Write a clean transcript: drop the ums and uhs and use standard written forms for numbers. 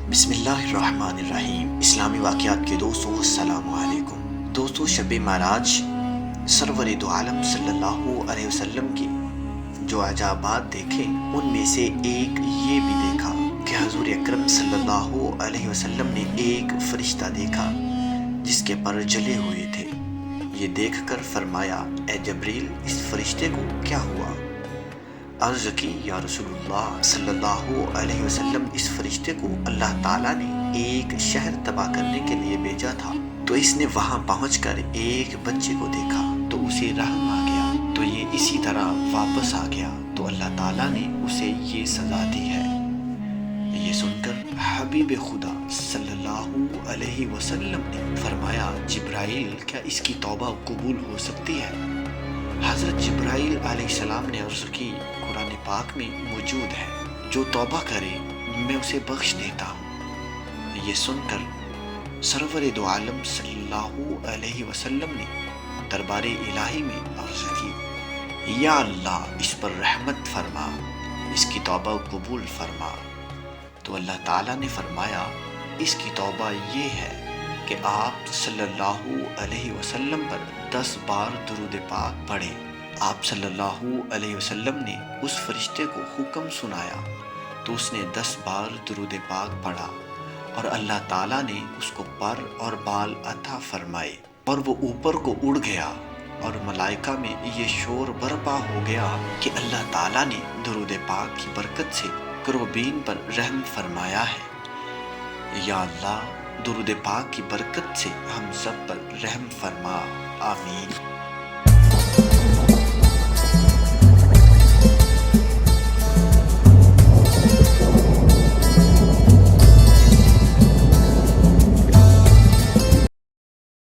بسم اللہ الرحمن الرحیم۔ اسلامی واقعات کے دوستوں السلام علیکم۔ دوستوں، شب معراج سرور دو عالم صلی اللہ علیہ وسلم کی جو عجائبات دیکھے ان میں سے ایک یہ بھی دیکھا کہ حضور اکرم صلی اللہ علیہ وسلم نے ایک فرشتہ دیکھا جس کے پر جلے ہوئے تھے۔ یہ دیکھ کر فرمایا، اے جبریل، اس فرشتے کو کیا ہوا؟ عرض کی، یا رسول اللہ صلی اللہ علیہ وسلم، اس فرشتے کو اللہ تعالیٰ نے ایک شہر تباہ کرنے کے لیے بھیجا تھا، تو اس نے وہاں پہنچ کر ایک بچے کو دیکھا تو اسے رحم آ گیا، تو یہ اسی طرح واپس آ گیا، تو اللہ تعالیٰ نے اسے یہ سزا دی ہے۔ یہ سن کر حبیب خدا صلی اللہ علیہ وسلم نے فرمایا، جبرائیل، کیا اس کی توبہ قبول ہو سکتی ہے؟ حضرت جبرائیل علیہ السلام نے عرض کی، قرآن پاک میں موجود ہے، جو توبہ کرے میں اسے بخش دیتا ہوں۔ یہ سن کر سرور دو عالم صلی اللہ علیہ وسلم نے دربار الہی میں عرض کی، یا اللہ، اس پر رحمت فرما، اس کی توبہ قبول فرما۔ تو اللہ تعالیٰ نے فرمایا، اس کی توبہ یہ ہے کہ آپ صلی اللہ علیہ وسلم پر 10 بار درود پاک پڑھیں۔ آپ صلی اللہ علیہ وسلم نے اس فرشتے کو حکم سنایا تو اس نے 10 بار درود پاک پڑھا اور اللہ تعالیٰ نے اس کو پر اور بال عطا فرمائے اور وہ اوپر کو اڑ گیا، اور ملائکہ میں یہ شور برپا ہو گیا کہ اللہ تعالیٰ نے درود پاک کی برکت سے کروبین پر رحم فرمایا ہے۔ یا اللہ، درود پاک کی برکت سے ہم سب پر رحم فرما، آمین۔